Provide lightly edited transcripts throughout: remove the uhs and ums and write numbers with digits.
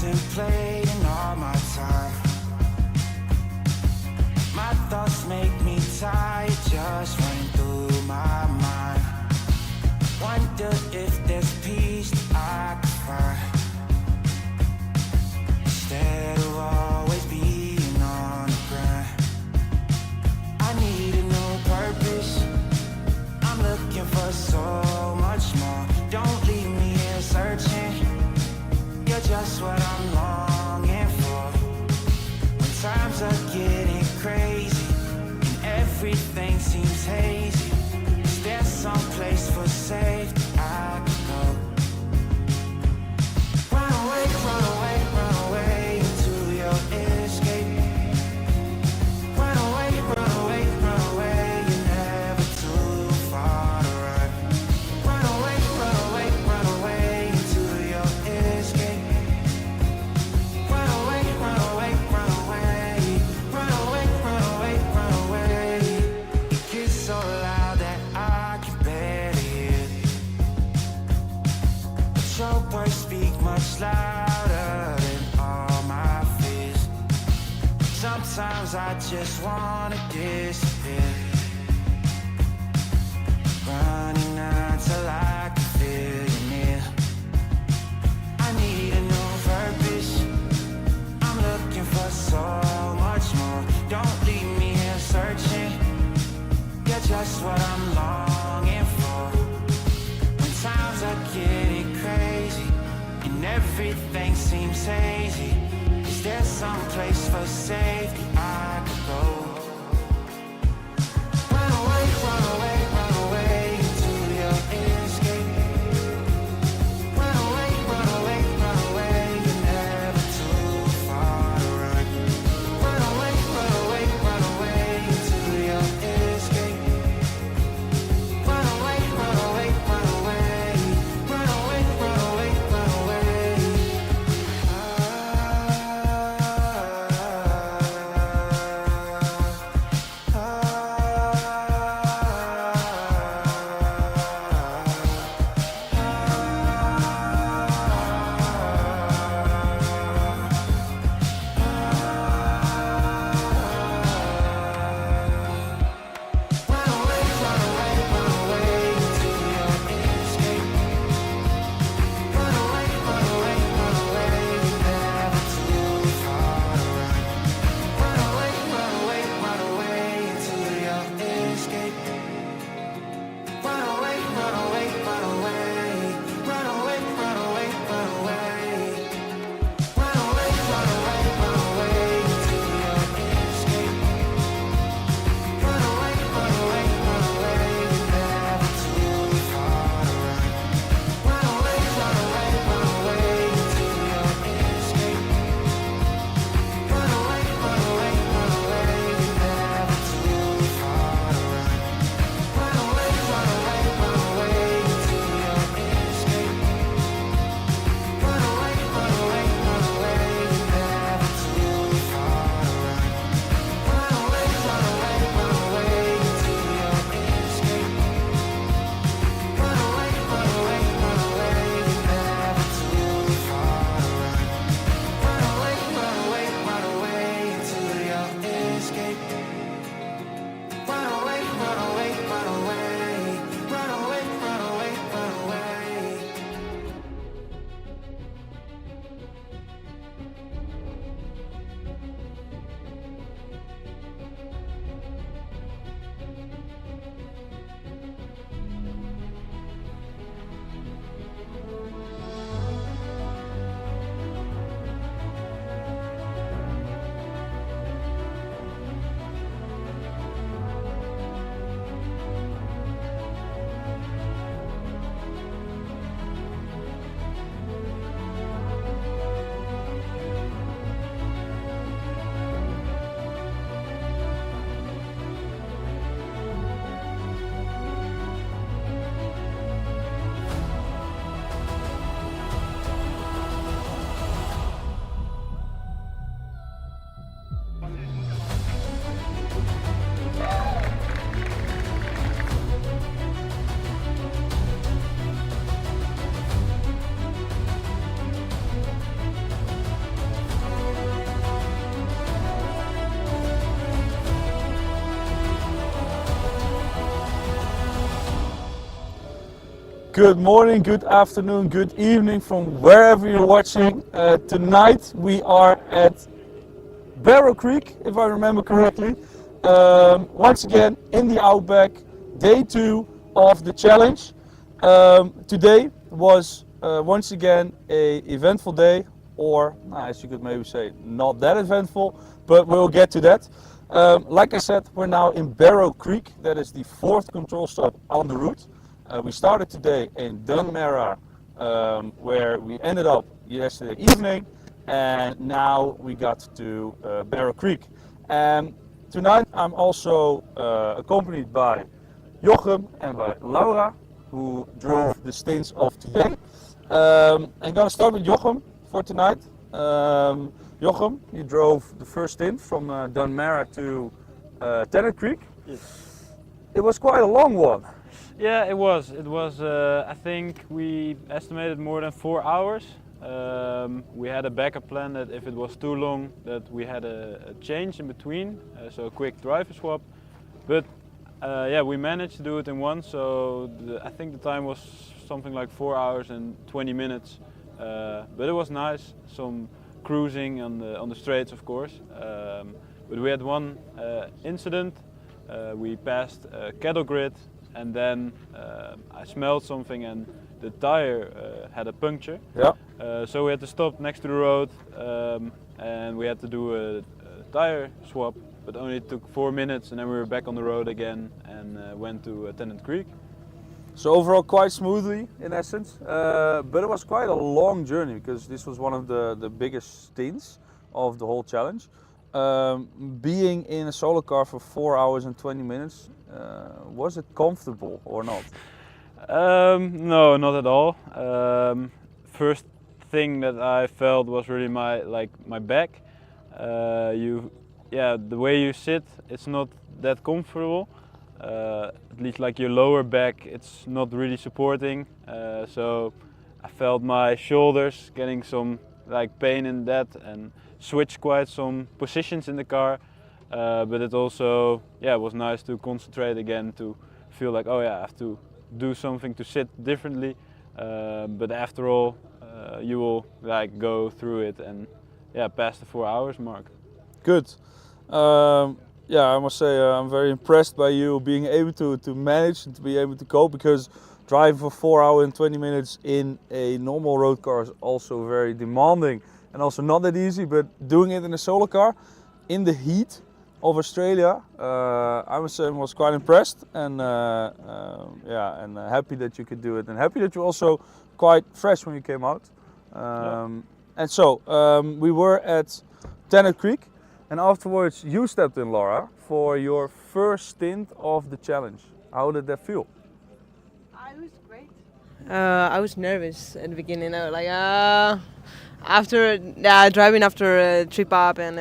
contemplating all my time. My thoughts make me tired, just running through my mind. Wonder if there's peace that I could find, instead of always being on the grind. I need a new purpose, I'm looking for so much more. Don't leave me here searching, you're just what I'm longing for. When times are getting crazy and everything seems hazy, is there some place for safety I can go? Run away, run away, run away into your escape. Run away, run away, run away, you're never too far to run. Run away, run away, run away into your escape. Run away, run away, run away. Run away, run away, run away. It gets so loud that I can barely hear. But your words speak much louder than all my fears. Sometimes I just wanna disappear, running until I can feel you near. I need a new purpose, I'm looking for so much more. Don't leave me here searching, you're just what I'm longing for. When times are getting crazy and everything seems hazy, is there some place for safety I could go? Run away, run away, run away into your escape. Run away, run away, run away, you're never too far to run. Run away, run away, run away into your escape. Run away, run away, run away. Run away, run away, run away. Good morning, good afternoon, good evening from wherever you're watching. Tonight we are at Barrow Creek, if I remember correctly. Once again in the Outback, day 2 of the challenge. Today was once again a eventful day, or as you could maybe say, not that eventful, but we'll get to that. Like I said, we're now in Barrow Creek. That is the 4th control stop on the route. We started today in Dunmara, where we ended up yesterday evening, and now we got to Barrow Creek. And tonight I'm also accompanied by Jochem and by Laura, who drove the stints of today. I'm gonna start with Jochem for tonight. Jochem, you drove the first stint from Dunmara to Tennant Creek. Yes. It was quite a long one. Yeah, it was. I think we estimated more than 4 hours. We had a backup plan that if it was too long, that we had a change in between, so a quick driver swap. But yeah, we managed to do it in one. So I think the time was something like 4 hours and 20 minutes. But it was nice. Some cruising on the straights, of course. But we had one incident. We passed a cattle grid. And then I smelled something and the tire had a puncture. Yeah. So we had to stop next to the road and we had to do a tire swap, but only took 4 minutes, and then we were back on the road again and went to Tennant Creek. So overall quite smoothly in essence, but it was quite a long journey because this was one of the biggest stints of the whole challenge. Being in a solar car for 4 hours and 20 minutes, was it comfortable or not? No, not at all. First thing that I felt was really my back. The way you sit, it's not that comfortable. At least like your lower back, it's not really supporting. So I felt my shoulders getting some pain in that, and switched quite some positions in the car. But it also was nice to concentrate again, to feel like, oh yeah, I have to do something to sit differently. But after all, you will go through it and pass the 4 hours mark. Good. I must say I'm very impressed by you being able to manage and to be able to cope, because driving for 4 hours and 20 minutes in a normal road car is also very demanding and also not that easy. But doing it in a solar car in the heat of Australia, I must say I was quite impressed, and happy that you could do it, and happy that you're also quite fresh when you came out. And so we were at Tennant Creek, and afterwards you stepped in, Laura, for your first stint of the challenge. How did that feel? It was great. I was nervous at the beginning. I was like, after driving after a trip up and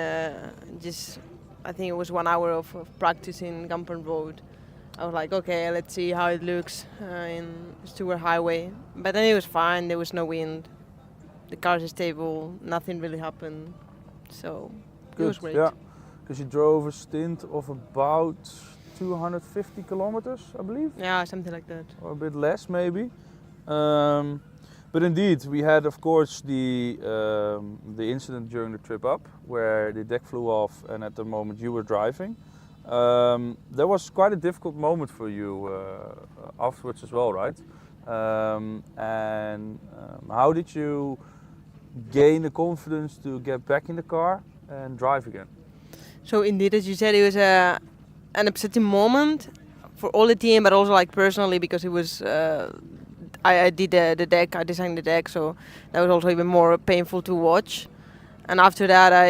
I think it was 1 hour of practice in Gampen Road. I was like, okay, let's see how it looks in Stewart Highway. But then it was fine, there was no wind. The car is stable, nothing really happened. So Good. It was great. Yeah, because you drove a stint of about 250 kilometers, I believe? Yeah, something like that. Or a bit less maybe. But indeed, we had of course the incident during the trip up where the deck flew off, and at the moment you were driving. That was quite a difficult moment for you afterwards as well, right? How did you gain the confidence to get back in the car and drive again? So indeed, as you said, it was an upsetting moment for all the team, but also personally, because it was I did the deck, I designed the deck, so that was also even more painful to watch. And after that, I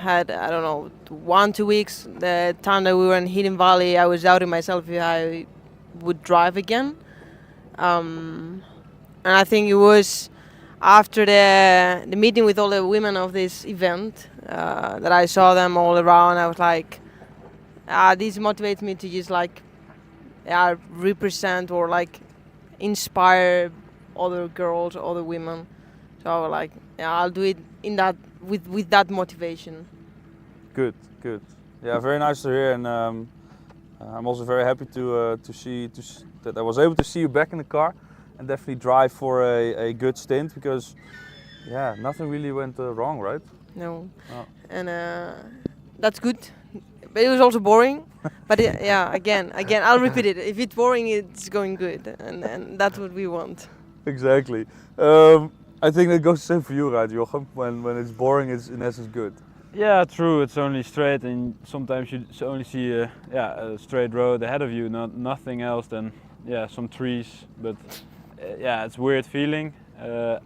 had, 1-2 weeks, the time that we were in Hidden Valley, I was doubting myself if I would drive again. And I think it was after the meeting with all the women of this event that I saw them all around. I was like, this motivates me to just represent or inspire other girls, other women. So I was like, I'll do it in that with that motivation. Good. Yeah, very nice to hear, and I'm also very happy to see that I was able to see you back in the car. and definitely drive for a good stint, because yeah, nothing really went wrong, right? No. Oh. And that's good. But it was also boring. But yeah, again, I'll repeat it. If it's boring, it's going good, and that's what we want. Exactly. I think that goes the same for you, right, Jochem? When it's boring, it's in essence good. Yeah, true. It's only straight, and sometimes you only see a straight road ahead of you, nothing else than some trees. But yeah, it's a weird feeling.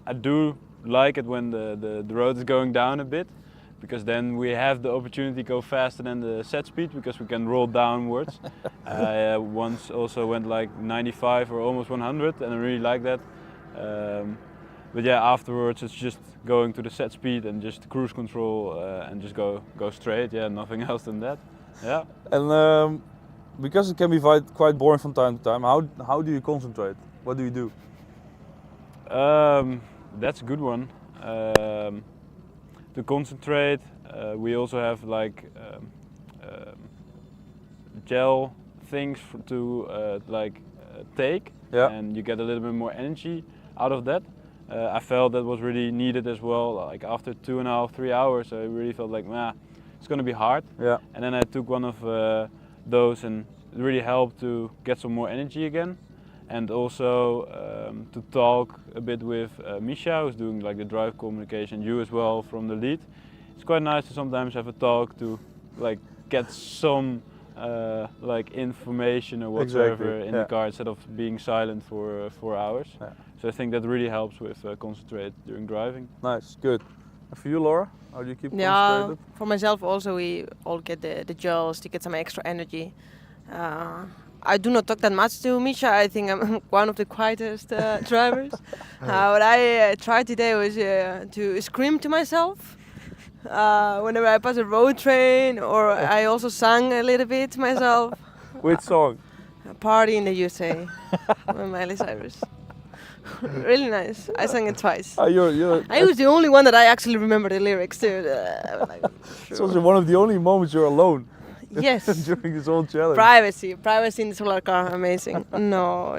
I do like it when the road is going down a bit, because then we have the opportunity to go faster than the set speed, because we can roll downwards. I once also went like 95 or almost 100, and I really like that. But yeah, afterwards it's just going to the set speed and just cruise control and just go straight. Yeah, nothing else than that. Yeah. And because it can be quite boring from time to time, how do you concentrate? What do you do? That's a good one. To concentrate, we also have like gel things to take, and you get a little bit more energy out of that. I felt that was really needed as well. Like after 2.5, 3 hours, I really felt like, it's gonna be hard. Yeah. And then I took one of those, and it really helped to get some more energy again. And also to talk a bit with Misha, who's doing like the drive communication, you as well from the lead. It's quite nice to sometimes have a talk to like get some like information or whatever in the car, instead of being silent for 4 hours. Yeah. So I think that really helps with concentrate during driving. Nice, good. And for you, Laura, how do you keep concentrated? For myself also, we all get the gels to get some extra energy. I do not talk that much to Misha. I think I'm one of the quietest drivers. What I tried today was to scream to myself whenever I pass a road train, or I also sang a little bit to myself. Which song? A Party in the USA by Miley Cyrus. Really nice. I sang it twice. I was the only one that I actually remember the lyrics to. It's also one of the only moments you're alone. Yes. During this whole challenge. Privacy in the solar car, amazing. No.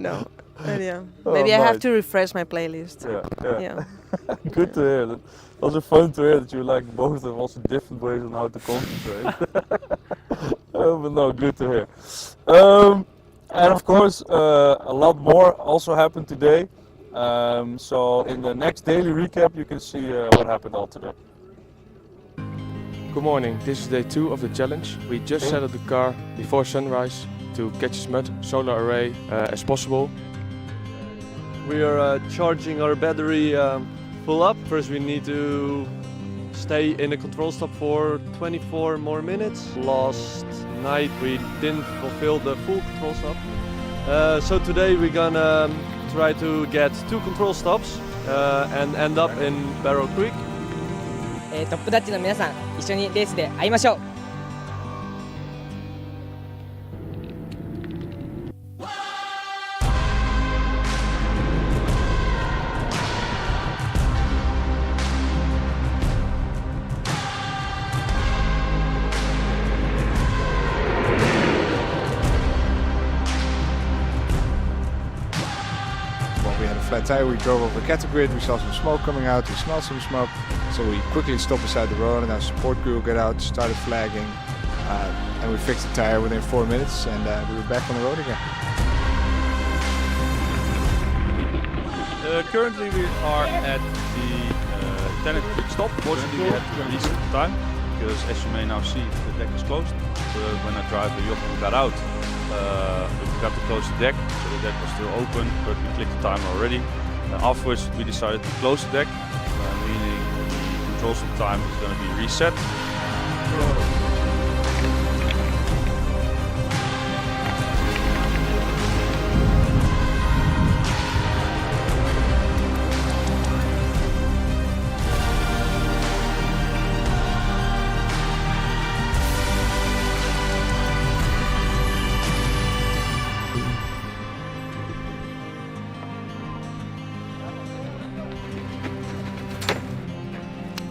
But yeah. Maybe I have to refresh my playlist. Yeah. Good to hear. That. Also fun to hear that you like both have also different ways on how to concentrate. But no, good to hear. And of course, a lot more also happened today. So in the next daily recap, you can see what happened all today. Good morning, this is day 2 of the challenge. We just settled the car before sunrise to catch as much solar array as possible. We are charging our battery full up. First we need to stay in the control stop for 24 more minutes. Last night we didn't fulfill the full control stop. So today we're gonna try to get 2 control stops and end up in Barrow Creek. トップダッチの皆さん、一緒にレースで会いましょう。We had a flat tire, we drove over cattle grid, we saw some smoke coming out, we smelled some smoke, so we quickly stopped beside the road and our support crew got out, started flagging, and we fixed the tire within 4 minutes, and we were back on the road again. Currently we are at the Tenant Creek stop. Fortunately we had to release at the time, because as you may now see, the deck is closed. When I drive the Jochen got out, we forgot to close the deck, so the deck was still open, but we clicked the timer already. Afterwards we decided to close the deck, meaning the control stop time is going to be reset.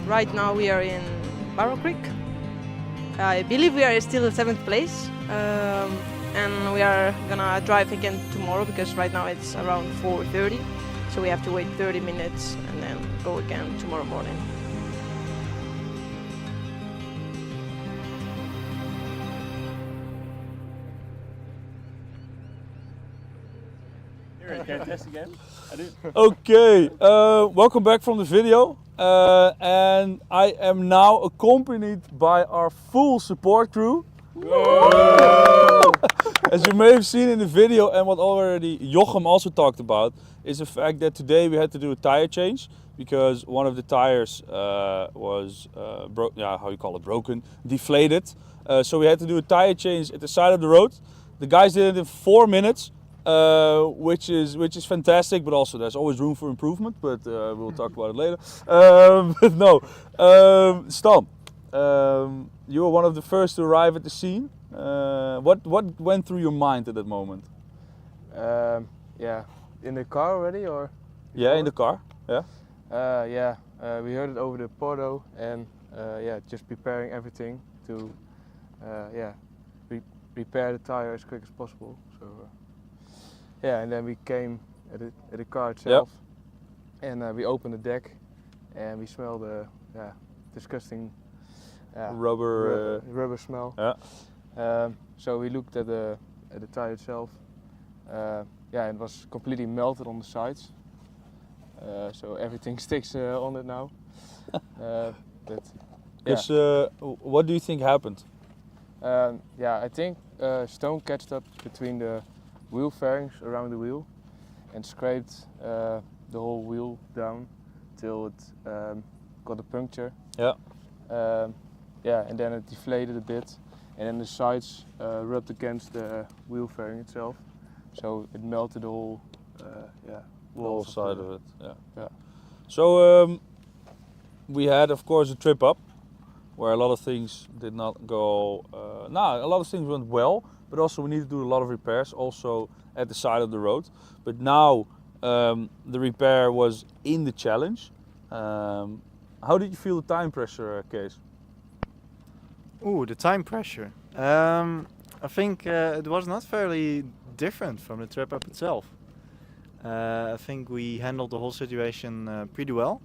Right now we are in Barrow Creek. I believe we are still in 7th place. and we are gonna drive again tomorrow because right now it's around 4:30, so we have to wait 30 minutes and then go again tomorrow morning. Okay, welcome back from the video. And I am now accompanied by our full support crew. As you may have seen in the video, and what already Jochem also talked about, is the fact that today we had to do a tire change because one of the tires was broken, deflated. So we had to do a tire change at the side of the road. The guys did it in 4 minutes. Which is fantastic, but also there's always room for improvement. But we'll talk about it later. But no, Stan, you were one of the first to arrive at the scene. What went through your mind at that moment? Yeah, in the car already, or? Yeah, in the car. Yeah. We heard it over the porto, and just preparing everything to repair the tire as quick as possible. So. And then we came at the car itself, and we opened the deck, and we smelled the disgusting rubber smell. Yeah. So we looked at the tire itself. It was completely melted on the sides. So everything sticks on it now. What do you think happened? I think stone catched up between the wheel fairings around the wheel and scraped the whole wheel down till it got a puncture. And then it deflated a bit, and then the sides rubbed against the wheel fairing itself, so it melted the whole whole side of it. Yeah. So we had, of course, a trip up where a lot of things did not go. A lot of things went well. But also we need to do a lot of repairs also at the side of the road. But now the repair was in the challenge. How did you feel the time pressure, Kees? Ooh, the time pressure. I think it was not fairly different from the trip up itself. I think we handled the whole situation pretty well.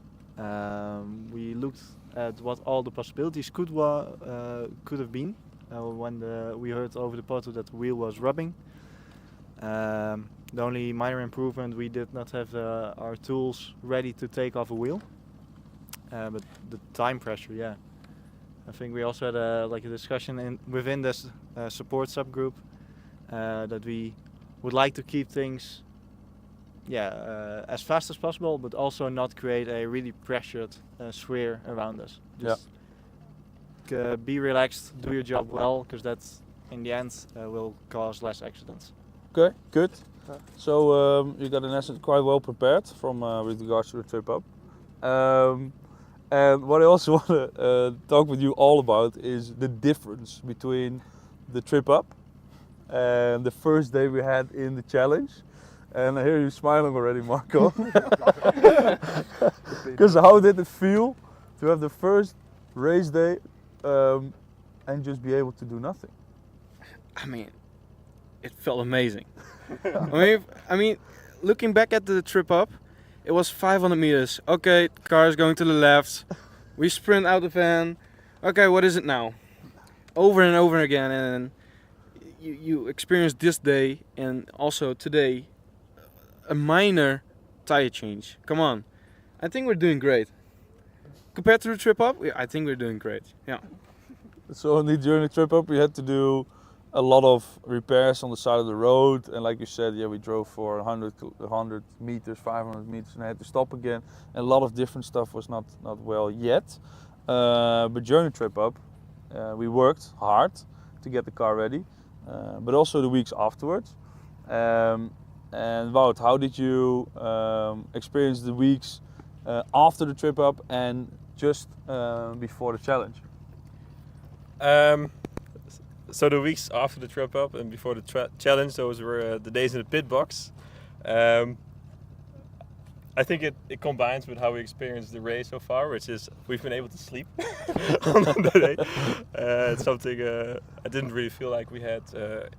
We looked at what all the possibilities could have been. When we heard over the portal that the wheel was rubbing. The only minor improvement, we did not have our tools ready to take off a wheel. But the time pressure, yeah. I think we also had a discussion within this support subgroup that we would like to keep things as fast as possible, but also not create a really pressured sphere around us. Be relaxed, do your job well, because that in the end will cause less accidents. Okay, good. So you got in essence quite well prepared from with regards to the trip up. And what I also want to talk with you all about is the difference between the trip up and the first day we had in the challenge. And I hear you smiling already, Marco. Because how did it feel to have the first race day and just be able to do nothing? I mean, it felt amazing. I mean, looking back at the trip up, it was 500 meters. Okay, car is going to the left. We sprint out the van. Okay, what is it now? Over and over again, and you experience this day and also today a minor tire change. Come on, I think we're doing great. Compared to the trip up, I think we're doing great. Yeah. So only during the trip up we had to do a lot of repairs on the side of the road, and like you said, we drove for 100 meters, 500 meters, and I had to stop again. And a lot of different stuff was not well yet. But during the trip up, we worked hard to get the car ready, but also the weeks afterwards. And Wout, how did you experience the weeks after the trip up and just before the challenge? So the weeks after the trip up and before the challenge, those were the days in the pit box. I think it combines with how we experienced the race so far, which is we've been able to sleep on the day. It's something I didn't really feel like we had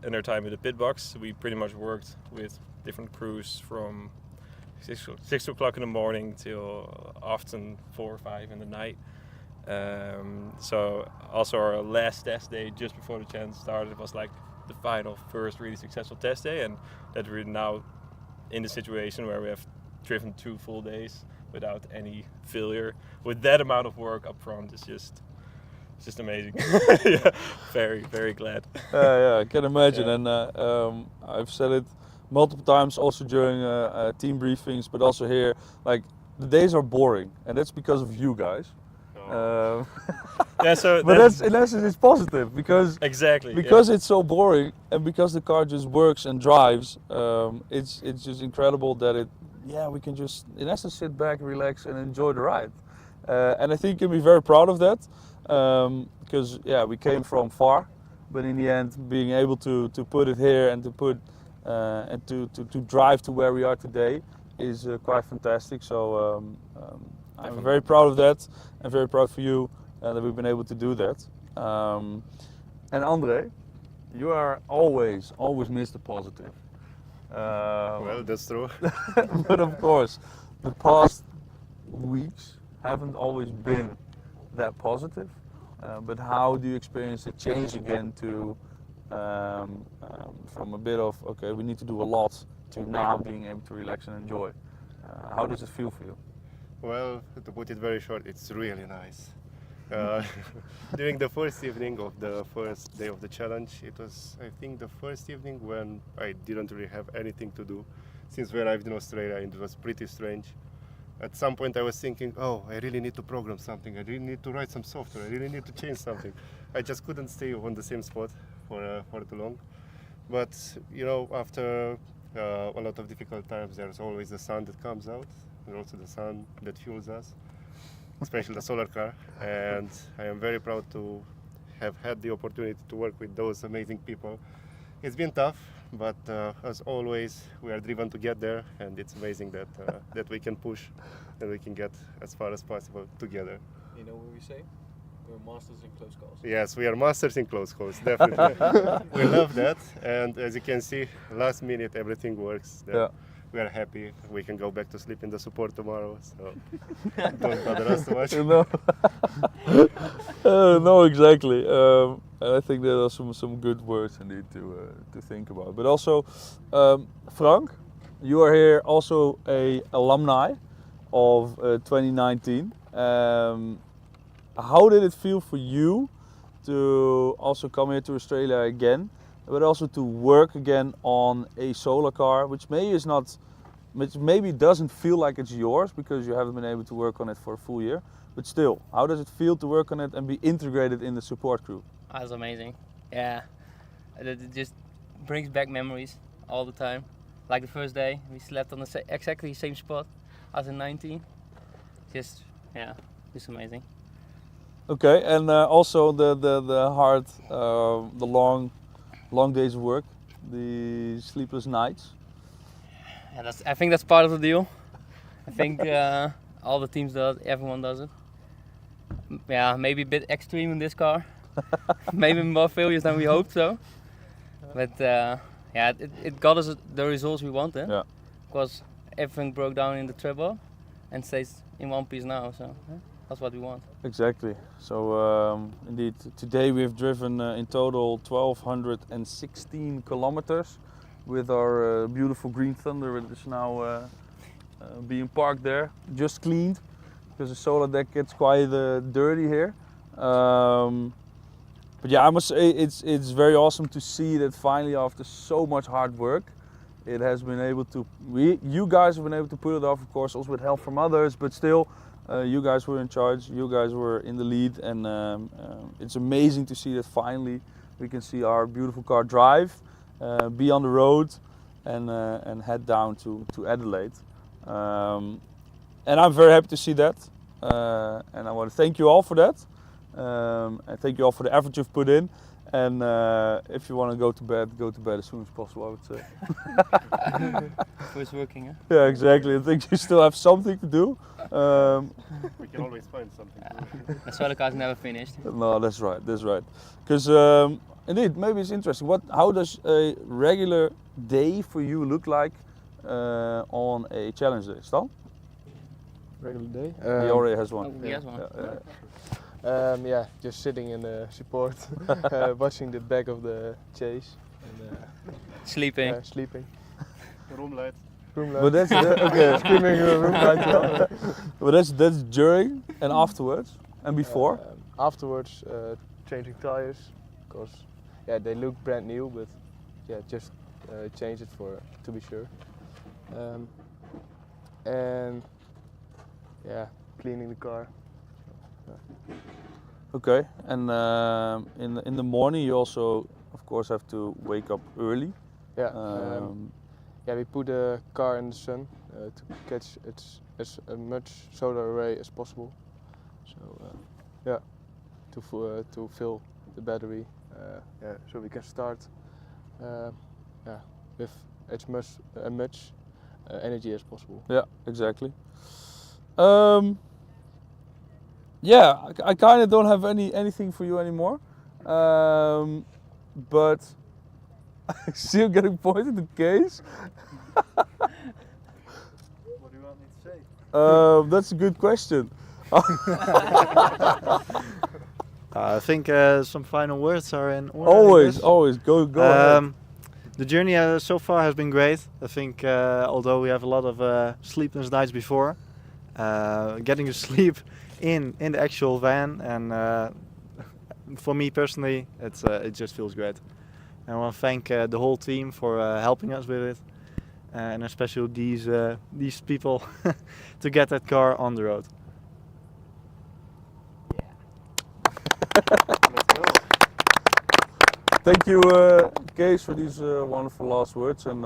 in our time in the pit box. We pretty much worked with different crews from 6 o'clock in the morning till often 4 or 5 in the night. So also our last test day just before the challenge started was like the final first really successful test day, and that we're now in the situation where we have driven 2 full days without any failure with that amount of work up front is just amazing. Yeah, very glad. Yeah, I can imagine, and I've said it multiple times also during team briefings, but also here, like the days are boring, and that's because of you guys. Yeah, so but that's in essence it's positive because exactly it's so boring, and because the car just works and drives. It's just incredible that we can just in essence sit back, relax, and enjoy the ride. And I think you can be very proud of that because we came from far, but in the end, being able to put it here and to put and to drive to where we are today is quite fantastic. So I'm very proud of that. I'm very proud for you that we've been able to do that. And Andre, you are always Mr. Positive. Well, that's true. But of course, the past weeks haven't always been that positive. But how do you experience the change again to from a bit of okay, we need to do a lot to now being able to relax and enjoy? How does it feel for you? Well, to put it very short, it's really nice. During the first evening of the first day of the challenge, it was, I think, the first evening when I didn't really have anything to do since we arrived in Australia, and it was pretty strange. At some point I was thinking, oh, I really need to program something, I really need to write some software, I really need to change something. I just couldn't stay on the same spot for too long. But, you know, after a lot of difficult times, there's always the sun that comes out, and also the sun that fuels us, especially the solar car. And I am very proud to have had the opportunity to work with those amazing people. It's been tough, but as always, we are driven to get there, and it's amazing that that we can push and we can get as far as possible together. You know what we say? We're masters in close calls. Yes, we are masters in close calls, definitely. We love that, and as you can see, last minute everything works. We are happy. We can go back to sleep in the support tomorrow, so don't bother us too much. No, exactly. And I think there are some good words indeed to think about. But also, Frank, you are here also a alumni of 2019. How did it feel for you to also come here to Australia again, but also to work again on a solar car, which maybe doesn't feel like it's yours because you haven't been able to work on it for a full year, but still, how does it feel to work on it and be integrated in the support crew? That's amazing. Yeah, it just brings back memories all the time. Like the first day, we slept on the exactly same spot as in 19. Just amazing. Okay, and also the hard, the long days of work, the sleepless nights. Yeah, I think that's part of the deal. I think all the teams do it, everyone does it. Yeah, maybe a bit extreme in this car. Maybe more failures than we hoped so. But it got us the results we wanted. Yeah. Because everything broke down in the treble and stays in one piece now. So that's what we want. Exactly. So indeed, today we have driven in total 1,216 kilometers with our beautiful green Thunder. It is now being parked there, just cleaned, because the solar deck gets quite dirty here. But yeah, I must say it's very awesome to see that finally, after so much hard work, it has been able to. You guys have been able to put it off, of course, also with help from others. But still, you guys were in charge. You guys were in the lead, and it's amazing to see that finally we can see our beautiful car drive, be on the road, and head down to Adelaide. And I'm very happy to see that. And I want to thank you all for that. And thank you all for the effort you've put in. And if you want to go to bed as soon as possible, I would say. For it's working, huh? Yeah, exactly. I think you still have something to do. We can always find something to do. That's why the car's never finished. No, that's right. That's right. Because indeed, maybe it's interesting. How does a regular day for you look like on a challenge day, Stan? Regular day. He already has one. Oh, he has one. Yeah, just sitting in the support, watching the back of the chase, and Sleeping. sleeping. Room light. Room light. But that's okay. Screaming room light. But that's during and afterwards and before. Afterwards, changing tires, because yeah, they look brand new, but yeah, just change it to be sure. And yeah, cleaning the car. Okay, and in the morning you also, of course, have to wake up early. Yeah. Yeah, we put the car in the sun to catch as much solar array as possible. So yeah, to fill the battery. Yeah, so we can start. Yeah, with as much energy as possible. Yeah, exactly. Yeah, I kind of don't have anything for you anymore, but I still getting pointed the case. What do you want me to say? That's a good question. I think some final words are in order. Always go ahead. The journey so far has been great. I think although we have a lot of sleepless nights before, getting to sleep in the actual van, and for me personally, it just feels great. And I want to thank the whole team for helping us with it, and especially these people to get that car on the road. Thank you, Kees, for these wonderful last words. And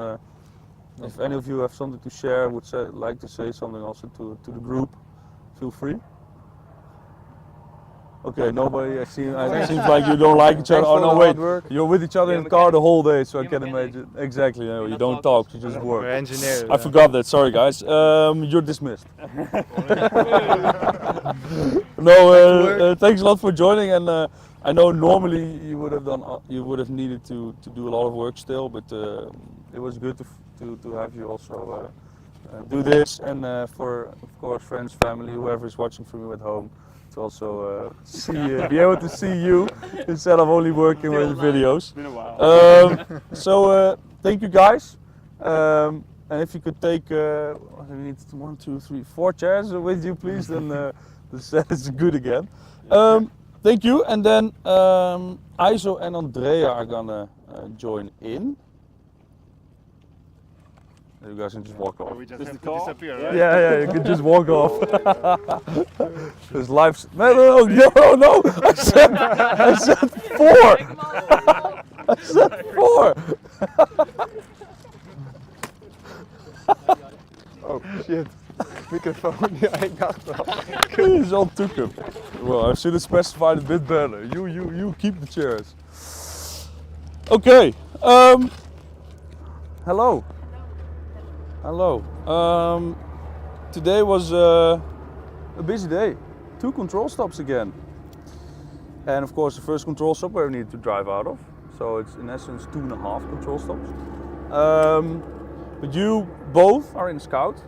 if any of you have something to share, like to say something also to the group, feel free. Okay, nobody. It seems like you don't like each other. Oh no, wait, you're with each other in the car the whole day, so I can imagine. Exactly, no, you don't talk, you just work. We're engineers. I forgot that. Sorry, guys. You're dismissed. No, thanks a lot for joining, and I know normally you would have needed to do a lot of work still, but it was good to have you also do this, and for of course friends, family, whoever is watching from you at home, to also be able to see you instead of only working with the videos. It's been a while. So thank you guys, and if you could take we need 1, 2, 3, 4 chairs with you, please, then the set is good again. Thank you, and then Iso and Andrea are gonna join in. You guys can just walk off. We just have to disappear, right? Yeah, you can just walk off. There's live. No! I said 4. I said 4. Oh shit. Microphone, ja, ik dacht wel. You just all took him. Well, I should have specified a bit better. You keep the chairs. Okay. Hello. Today was a busy day. 2 control stops again. And of course the first control stop where we needed to drive out of. So it's in essence 2.5 control stops. But you both are in Scout.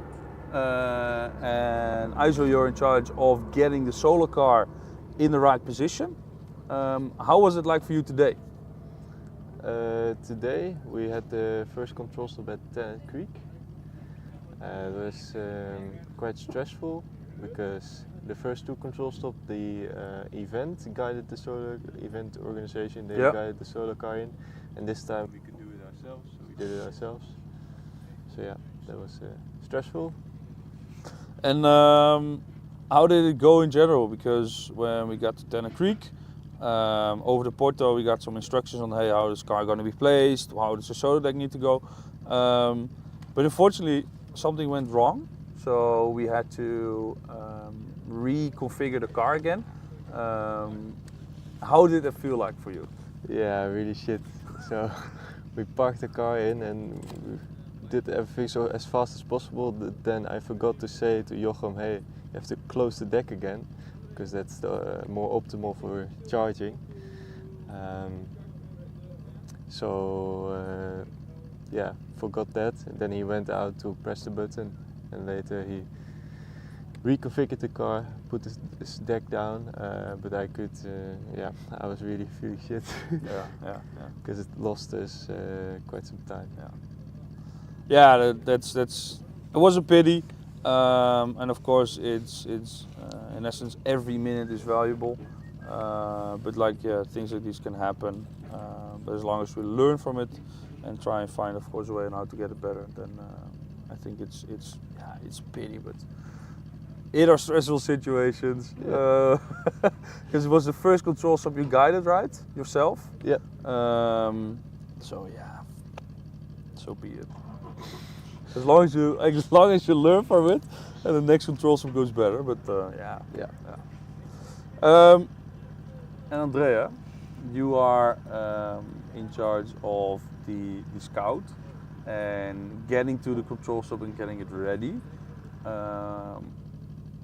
And Iso, you're in charge of getting the solar car in the right position. How was it like for you today? Today we had the first control stop at Tennant Creek. It was quite stressful because the first 2 control stops, the event guided the solar event organization. They guided the solar car in, and this time we could do it ourselves, so we did it ourselves. So yeah, that was stressful. And how did it go in general? Because when we got to Tennant Creek, over the Porto, we got some instructions on how this car going to be placed, how does the solar deck need to go. But unfortunately, something went wrong, so we had to reconfigure the car again. How did it feel like for you? Yeah, really shit. So we parked the car in and we did everything so as fast as possible. Then I forgot to say to Jochem, hey, you have to close the deck again, because that's the more optimal for charging. Yeah, forgot that. And then he went out to press the button, and later he reconfigured the car, put his deck down, but I could, I was really feeling shit. Yeah. Because it lost us quite some time. Yeah, that's it was a pity, and of course it's in essence every minute is valuable, but things like these can happen, but as long as we learn from it and try and find, of course, a way on how to get it better, then I think it's pity, but it are stressful situations, because it was the first control stop you guided, right, yourself? Yeah. So be it. As long as you learn from it, and the next control stop goes better. But and Andrea, you are in charge of the scout and getting to the control stop and getting it ready.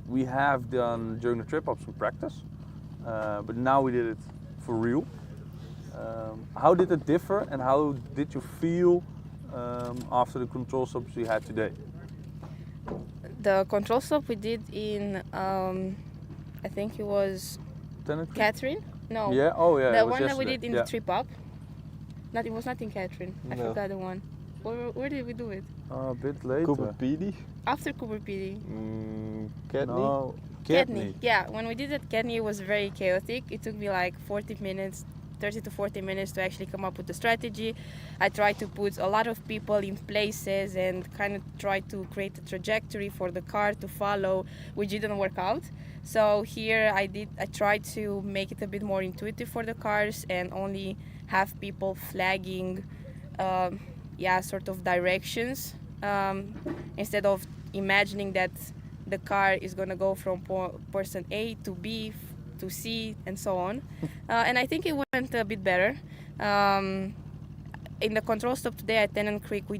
We have done during the trip up some practice, but now we did it for real. How did it differ, and how did you feel after the control stops we had today? The control stop we did in, I think it was Catherine? No. Yeah, oh yeah. The one that we did in the trip up. It was not in Catherine. I No. forgot the one. Where did we do it? A bit later. Cooper PD? After Cooper PD. Kedney? No, Kedney. Yeah, when we did it, Kedney was very chaotic. It took me like 40 minutes, 30 to 40 minutes to actually come up with the strategy. I tried to put a lot of people in places and kind of try to create a trajectory for the car to follow, which didn't work out. So here I tried to make it a bit more intuitive for the cars and only have people flagging sort of directions, instead of imagining that the car is going to go from person A to B to C and so on. And I think it went a bit better. In the control stop today at Tennant Creek, we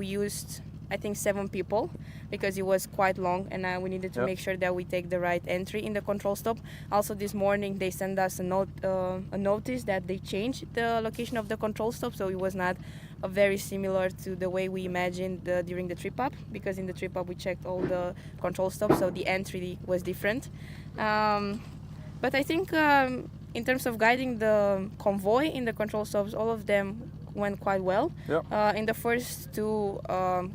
used I think 7 people because it was quite long, and we needed to make sure that we take the right entry in the control stop. Also this morning they sent us a notice that they changed the location of the control stop, so it was not very similar to the way we imagined during the trip up, because in the trip up we checked all the control stops, so the entry was different. But I think in terms of guiding the convoy in the control stops, all of them went quite well. In the first 2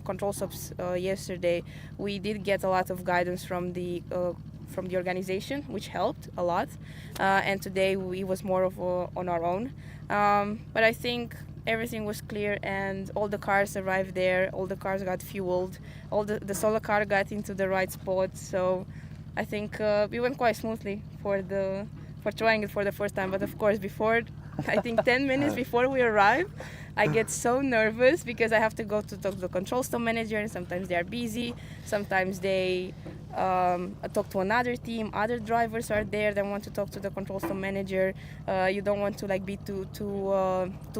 control stops yesterday, we did get a lot of guidance from the organization, which helped a lot. And today it was more of on our own. But I think everything was clear, and all the cars arrived there. All the cars got fueled. All the solar car got into the right spot. So I think we went quite smoothly for trying it for the first time. But of course, I think 10 minutes before we arrive, I get so nervous because I have to go to talk to the control stop manager, and sometimes they are busy, sometimes they talk to another team, other drivers are there that want to talk to the control stop manager. You don't want to be too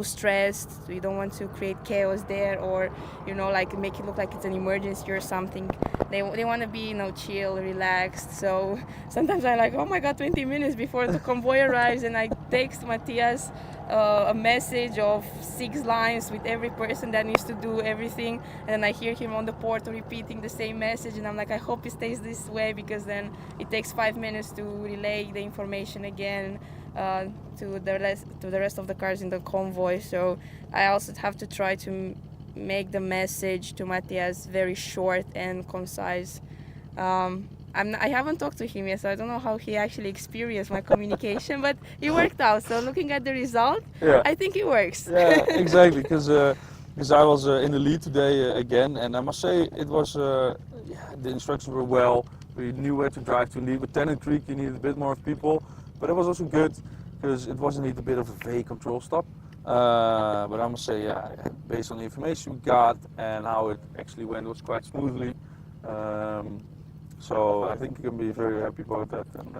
stressed, you don't want to create chaos there, or make it look like it's an emergency or something. They want to be chill, relaxed. So sometimes I'm like, oh my god, 20 minutes before the convoy arrives, and I text Matthias a message of 6 lines with every person that needs to do everything, and then I hear him on the portal repeating the same message, and I'm like, I hope it stays this way, because then it takes 5 minutes to relay the information again to the rest of the cars in the convoy. So I also have to try to make the message to Matthias very short and concise. I haven't talked to him yet, so I don't know how he actually experienced my communication, but it worked out. So looking at the result, I think it works. Yeah, exactly, because I was in the lead today again, and I must say it was, the instructions were well. We knew where to drive to lead. With Tennant Creek you needed a bit more people, but it was also good because it wasn't a bit of a vague control stop. But I must say, based on the information we got and how it actually went, it was quite smoothly. So I think you can be very happy about that. And,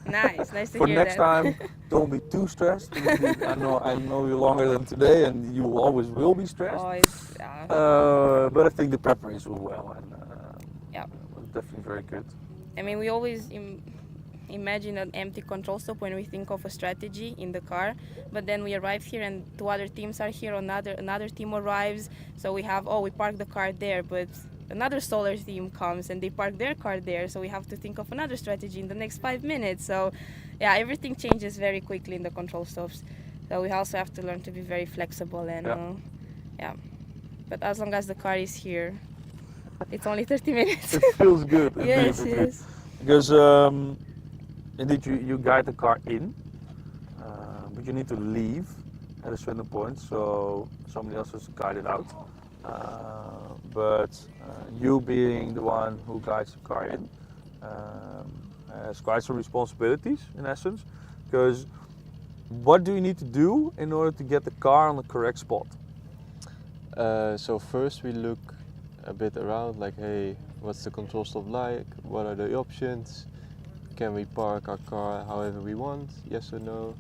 Nice to for hear next that. time, don't be too stressed. I know you longer than today, and you always will be stressed. Always, but I think the preparation was well, and yeah, it was definitely very good. I mean, we always imagine an empty control stop when we think of a strategy in the car, but then we arrive here and two other teams are here, another team arrives, so we have, we park the car there, but another solar team comes and they park their car there, so we have to think of another strategy in the next 5 minutes. So yeah, everything changes very quickly in the control stops, so we also have to learn to be very flexible and yeah, but as long as the car is here, it's only 30 minutes. It feels good. Yes. Because indeed you guide the car in, but you need to leave at a certain point, so somebody else has to guide it out. But you being the one who guides the car in has quite some responsibilities in essence, because what do you need to do in order to get the car on the correct spot? So first we look a bit around, like, hey, what's the control stop like? What are the options? Can we park our car however we want? Yes or no?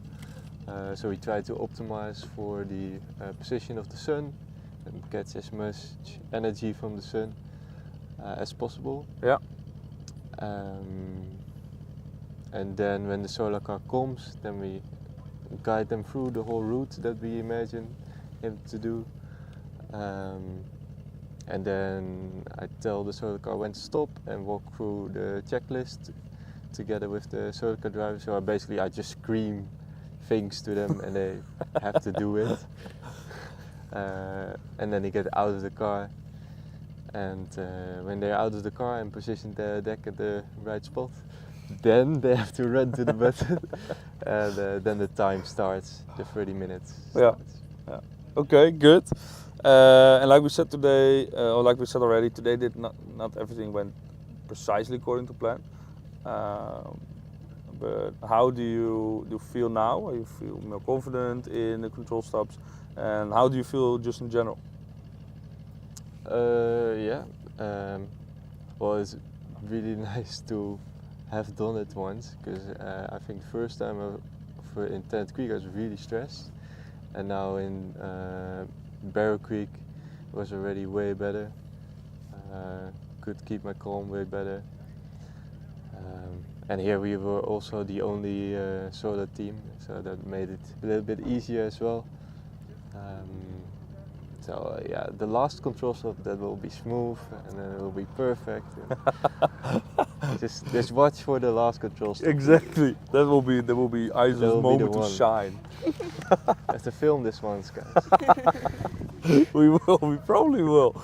So we try to optimize for the position of the sun and get as much energy from the sun as possible. Yeah. And then when the solar car comes, then we guide them through the whole route that we imagine him to do. And then I tell the solar car when to stop and walk through the checklist together with the solar car driver. So I just scream things to them and they have to do it. And then they get out of the car. And when they're out of the car and position their deck at the right spot, then they have to run to the button. And then the time starts, the 30 minutes starts. Yeah. Okay, good. And like we said today, or like we said already, today not everything went precisely according to plan. But how do you feel now? Are you feel more confident in the control stops? And how do you feel just in general? Well, it's really nice to have done it once, because I think the first time in Tennant Creek I was really stressed, and now in Barrow Creek was already way better. Could keep my calm way better. And here we were also the only solar team, so that made it a little bit easier as well. So yeah, the last control stop, that will be smooth and then it will be perfect. just watch for the last control stop. Exactly. That will be Isaac's moment to shine. I have to film this once, guys. We probably will.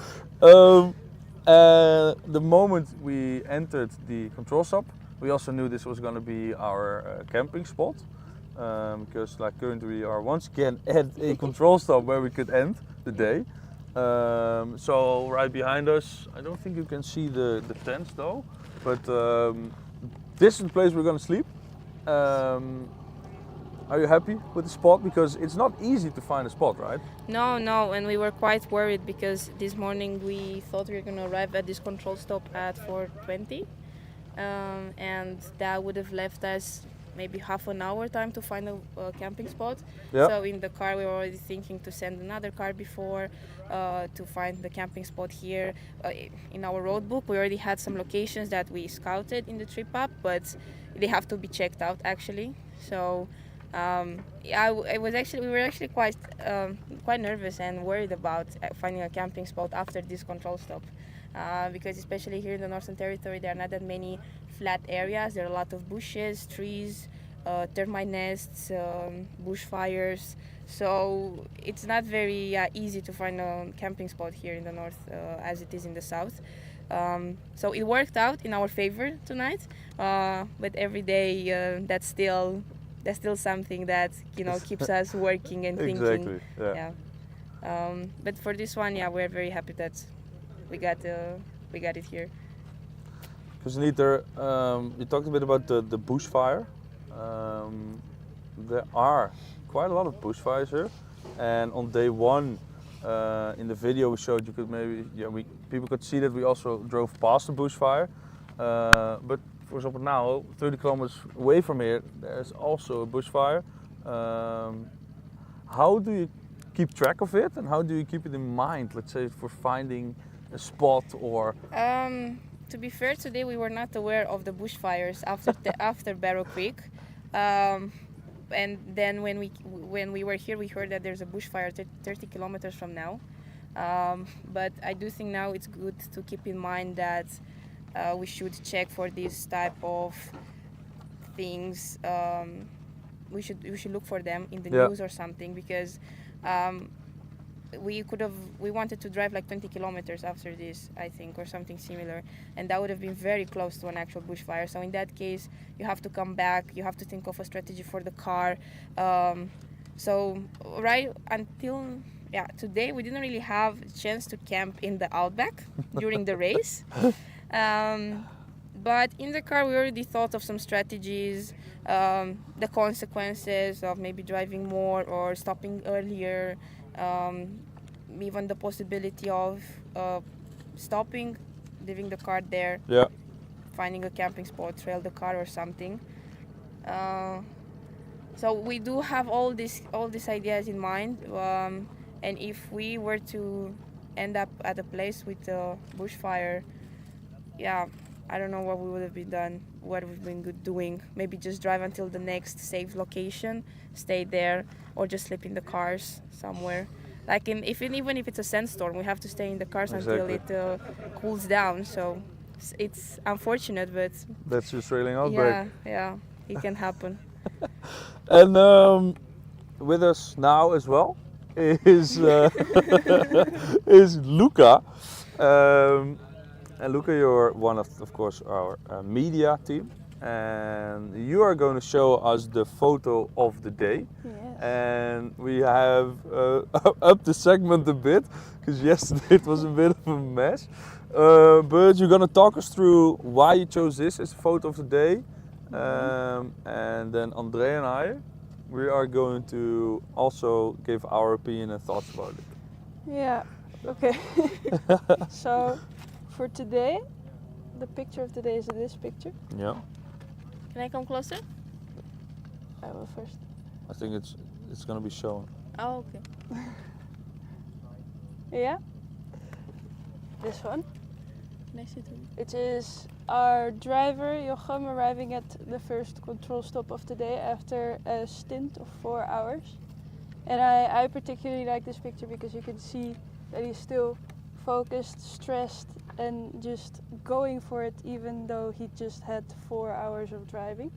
The moment we entered the control stop, we also knew this was going to be our camping spot, because like currently we are once again at a control stop where we could end the day. So right behind us, I don't think you can see the tents though, but this is the place we're going to sleep. Are you happy with the spot? Because it's not easy to find a spot, right? No, and we were quite worried because this morning we thought we were going to arrive at this control stop at 4:20, and that would have left us maybe half an hour time to find a camping spot. Yeah. So in the car we were already thinking to send another car before to find the camping spot here. In our road book we already had some locations that we scouted in the trip up, but they have to be checked out actually. So we were actually quite nervous and worried about finding a camping spot after this control stop, because especially here in the Northern Territory there are not that many flat areas. There are a lot of bushes, trees, termite nests, bushfires. So it's not very easy to find a camping spot here in the north as it is in the south. So it worked out in our favor tonight, but every day that's still something that keeps us working and thinking. Exactly. Yeah. But for this one, we're very happy that we got it here. Because Nieter, you talked a bit about the bushfire. There are quite a lot of bushfires here, and on day one, in the video we showed, you could people could see that we also drove past the bushfire. But for example, now 30 kilometers away from here, there's also a bushfire. How do you keep track of it, and how do you keep it in mind? Let's say for finding a spot or. To be fair, today we were not aware of the bushfires after Barrow Creek. And then when we were here, we heard that there's a bushfire 30 kilometers from now. But I do think now it's good to keep in mind that we should check for this type of things. We should look for them in the news or something, because we wanted to drive like 20 kilometers after this, I think, or something similar, and that would have been very close to an actual bushfire. So in that case, you have to come back, you have to think of a strategy for the car. So right until today, we didn't really have a chance to camp in the outback during the race. But in the car, we already thought of some strategies, the consequences of maybe driving more or stopping earlier. Even the possibility of stopping, leaving the car there, finding a camping spot, trail the car or something. So we do have all these ideas in mind, and if we were to end up at a place with a bushfire, I don't know what we would have been doing. Maybe just drive until the next safe location, stay there, or just sleep in the cars somewhere. Like even if it's a sandstorm, we have to stay in the cars until it cools down. So it's unfortunate, but that's just Australian outbreak. Yeah, it can happen. And with us now as well is is Luca. And Luca, you're one of course, our media team, and you are going to show us the photo of the day. Yes. And we have upped the segment a bit, because yesterday it was a bit of a mess. But you're going to talk us through why you chose this as the photo of the day. And then Andre and I, we are going to also give our opinion and thoughts about it. Yeah, okay. So for today, the picture of the day is this picture. Yeah. Can I come closer? I will first. I think it's going to be shown. Oh, okay. Yeah. This one. Nice to meet you. It is our driver Jochem arriving at the first control stop of the day after a stint of 4 hours. And I particularly like this picture because you can see that he's still focused, stressed, and just going for it, even though he just had 4 hours of driving.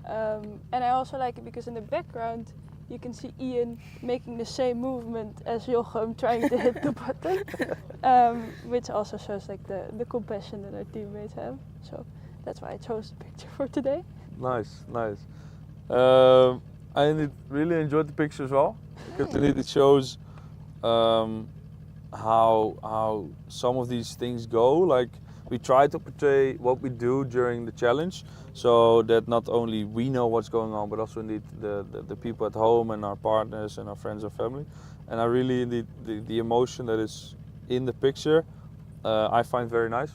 And I also like it because in the background you can see Ian making the same movement as Jochem trying to hit the button, which also shows like the compassion that our teammates have. So that's why I chose the picture for today. Nice, nice. I really enjoyed the picture as well, because it shows how some of these things go. Like, we try to portray what we do during the challenge, so that not only we know what's going on, but also indeed the people at home and our partners and our friends and family. And I really, indeed, the emotion that is in the picture, I find very nice.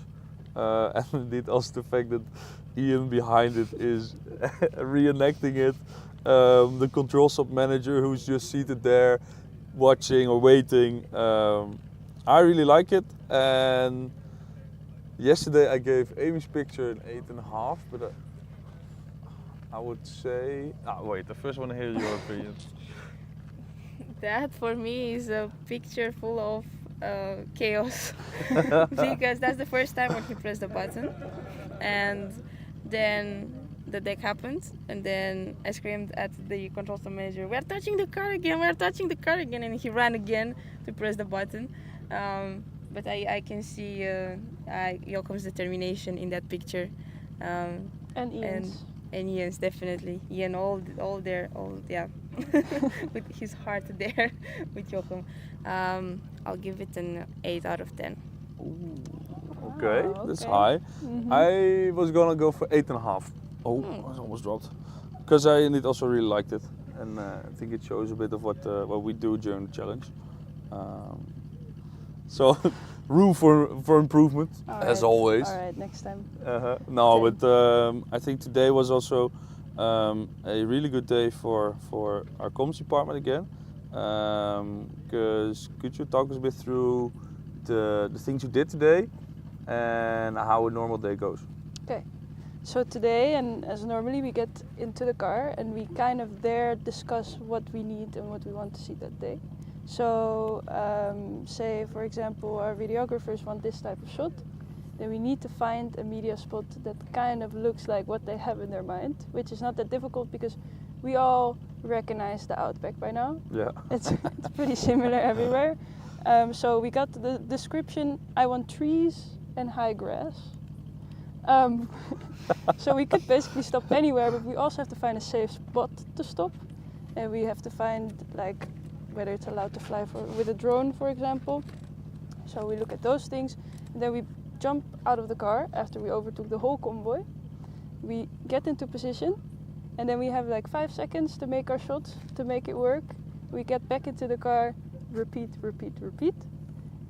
And indeed also the fact that Ian behind it is reenacting it. The control stop manager who's just seated there watching or waiting. I really like it. And yesterday I gave Amy's picture an 8.5, but I would say... wait, I first want to hear your opinion. That for me is a picture full of chaos, because that's the first time when he pressed the button, and then the deck happened, and then I screamed at the control stop manager, "We are touching the car again, we are touching the car again," and he ran again to press the button. But I can see Jochem's determination in that picture, and Ian's. And Ian's, definitely. Ian all there, with his heart there with Jochem. I'll give it an 8 out of 10. Ooh, okay, that's high. Mm-hmm. I was gonna go for 8.5. Oh, I almost dropped. Because I indeed also really liked it, and I think it shows a bit of what we do during the challenge. So room for improvement, as always. All right, next time. No, Okay. but I think today was also a really good day for our comms department again. Because could you talk us a bit through the things you did today and how a normal day goes? Okay. So today, and as normally, we get into the car and we kind of there discuss what we need and what we want to see that day. So, say for example, our videographers want this type of shot, then we need to find a media spot that kind of looks like what they have in their mind, which is not that difficult because we all recognize the Outback by now. Yeah. It's pretty similar everywhere. So we got the description, I want trees and high grass. So we could basically stop anywhere, but we also have to find a safe spot to stop. And we have to find like whether it's allowed to fly with a drone, for example. So we look at those things, and then we jump out of the car after we overtook the whole convoy. We get into position, and then we have like 5 seconds to make our shots, to make it work. We get back into the car, repeat, repeat, repeat.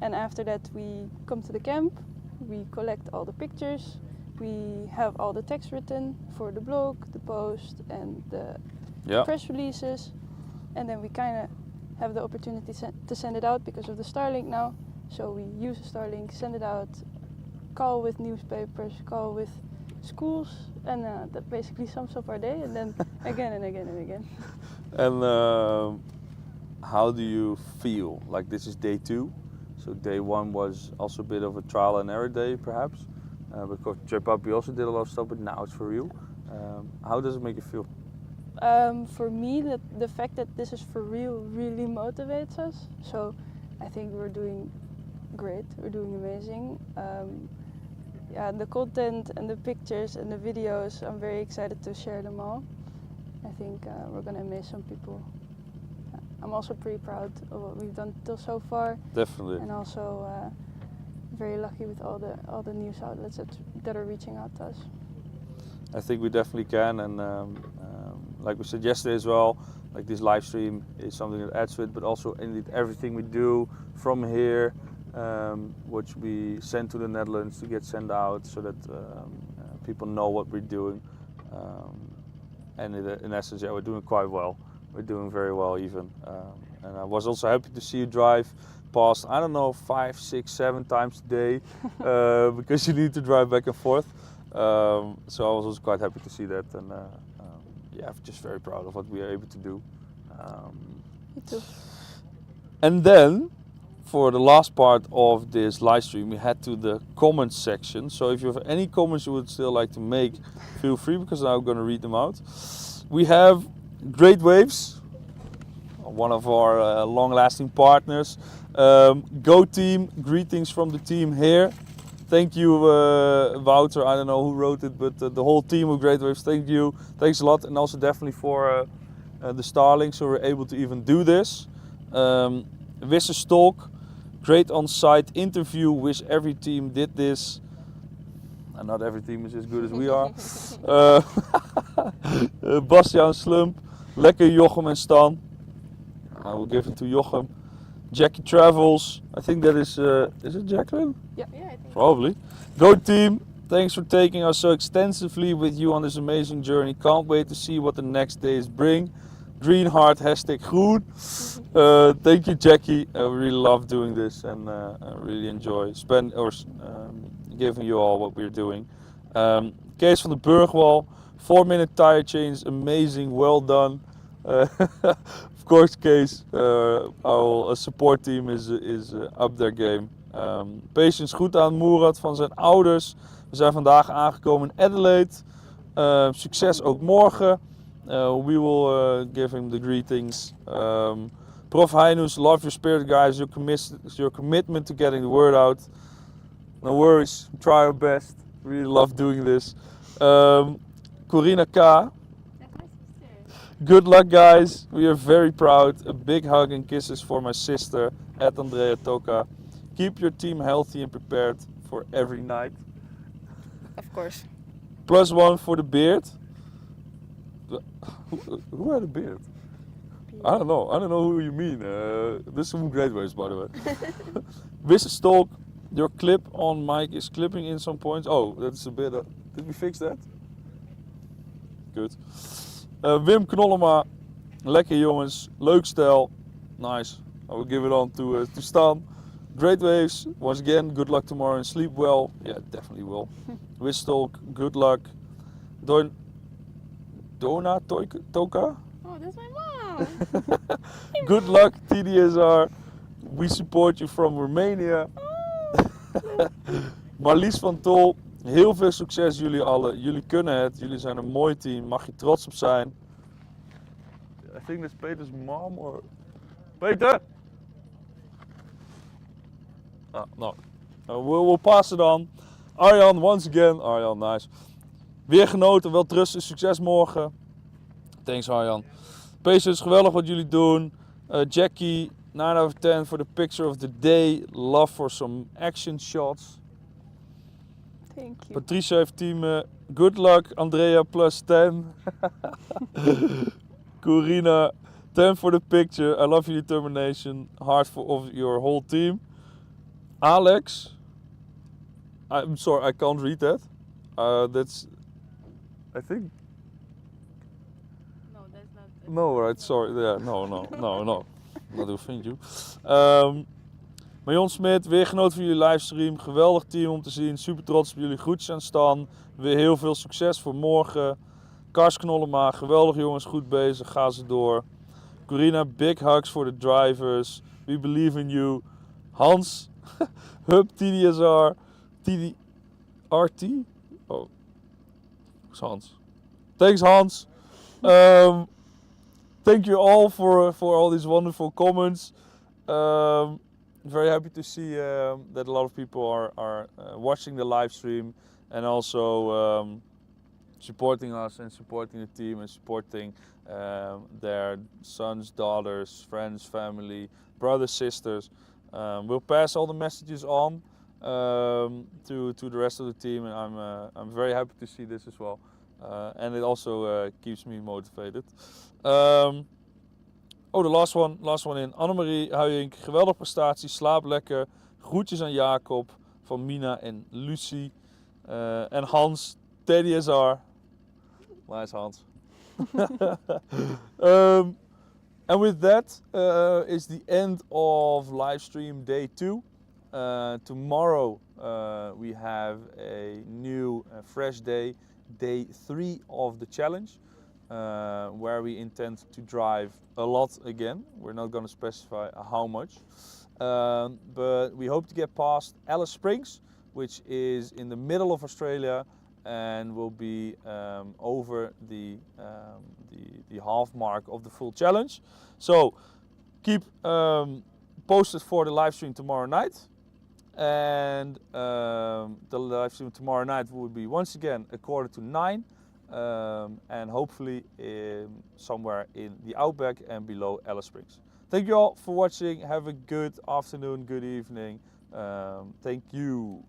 And after that we come to the camp, we collect all the pictures, we have all the text written for the blog, the post and the press releases. And then we kind of have the opportunity to send it out because of the Starlink now. So we use a Starlink, send it out, call with newspapers, call with schools, and that basically sums up our day, and then again and again and again. And how do you feel? Like this is day 2, so day 1 was also a bit of a trial and error day perhaps, because Trip Up we also did a lot of stuff, but now it's for real. How does it make you feel? For me, the fact that this is for real really motivates us. So I think we're doing great, we're doing amazing. Yeah, the content and the pictures and the videos, I'm very excited to share them all. I think we're gonna amaze some people. I'm also pretty proud of what we've done till so far. Definitely. And also very lucky with all the news outlets that are reaching out to us. I think we definitely can, and like we said yesterday as well, like this live stream is something that adds to it, but also indeed everything we do from here, which we send to the Netherlands to get sent out so that people know what we're doing. And in essence, yeah, we're doing quite well. We're doing very well even. And I was also happy to see you drive past, I don't know, 5, 6, 7 times a day, because you need to drive back and forth. So I was also quite happy to see that, and yeah, I'm just very proud of what we are able to do. Me too. And then, for the last part of this live stream, we head to the comments section. So if you have any comments you would still like to make, feel free, because now I'm going to read them out. We have Great Waves, one of our long-lasting partners. Go team, greetings from the team here. Thank you, Wouter. I don't know who wrote it, but the whole team of Great Waves, thank you. Thanks a lot, and also definitely for the Starlink, so we're able to even do this. Wisse Stolk, great on-site interview. Wish every team did this. And not every team is as good as we are. Bastiaan Slump, lekker Jochem en Stan. I will give it to Jochem. Jackie Travels, I think that is it Jacqueline? Yeah, I think probably. Go team, thanks for taking us so extensively with you on this amazing journey. Can't wait to see what the next days bring. Green heart, hashtag groen. Thank you, Jackie. We really love doing this, and I really enjoy giving you all what we're doing. Kees van de Burgwal, 4-minute tire change, amazing, well done. Of course, Kees, our support team is up their game. Patience goed aan Moerad van zijn ouders. We zijn vandaag aangekomen in Adelaide. Succes ook morgen. We will give him the greetings. Prof Heinus, love your spirit, guys. Your commitment to getting the word out. No worries, try our best. Really love doing this. Corina K. Good luck, guys. We are very proud. A big hug and kisses for my sister, Andrea Toka. Keep your team healthy and prepared for every night. Of course. +1 for the beard. Who had a beard? I don't know. I don't know who you mean. This is from Great Waves, by the way. Wisse Stolk, Your clip on mic is clipping in some points. Oh, that's a bit. Did we fix that? Good. Wim Knollema. Lekker jongens. Leuk stijl. Nice. I will give it on to Stan. Great waves. Once again, good luck tomorrow and sleep well. Yeah, definitely will. Wistalk, good luck. Dona Toka? Oh, that's my mom. Good luck, TDSR. We support you from Romania. Marlies van Tol, heel veel succes jullie allen. Jullie kunnen het. Jullie zijn een mooi team. Mag je trots op zijn. I think that's Peter's mom or... Peter! No. We'll pass it on. Arjan, once again. Arjan, nice. Weer genoten. Wel trust en succes morgen. Thanks Arjan. Patience, geweldig wat jullie doen. Jackie, 9 out of 10 for the picture of the day. Love for some action shots. Thank you. Patricia heeft team. Good luck. Andrea plus 10. Corina, 10 for the picture. I love your determination. Heart of your whole team. Alex. I'm sorry, I can't read that. That's... I think... No, that's not... No, right, sorry. Yeah, no. Not do thank you. Marion Smit, weer genoten van jullie livestream. Geweldig team om te zien. Super trots op jullie. Groetjes aan Stan. Weer heel veel succes voor morgen. Kars Knollema, geweldig jongens. Goed bezig. Ga ze door. Corina, big hugs for the drivers. We believe in you. Hans, Hub TDSR. RT? Oh, who's Hans? Thanks Hans. Thank you all for all these wonderful comments. Very happy to see that a lot of people are watching the live stream and also supporting us and supporting the team and supporting their sons, daughters, friends, family, brothers, sisters. We'll pass all the messages on to the rest of the team, and I'm very happy to see this as well. And it also keeps me motivated. Oh, de last one in. Annemarie Huijink, geweldige prestatie, slaap lekker. Groetjes aan Jacob, van Mina en Lucie. En Hans, TDSR. Nice Hans. And with that is the end of livestream day 2. Tomorrow we have a new fresh day, day 3 of the challenge, where we intend to drive a lot again. We're not going to specify how much, but we hope to get past Alice Springs, which is in the middle of Australia, and will be over the half mark of the full challenge. So keep posted for the live stream tomorrow night. And the live stream tomorrow night will be once again 8:45, and hopefully somewhere in the outback and below Alice Springs. Thank you all for watching. Have a good afternoon, good evening. Thank you.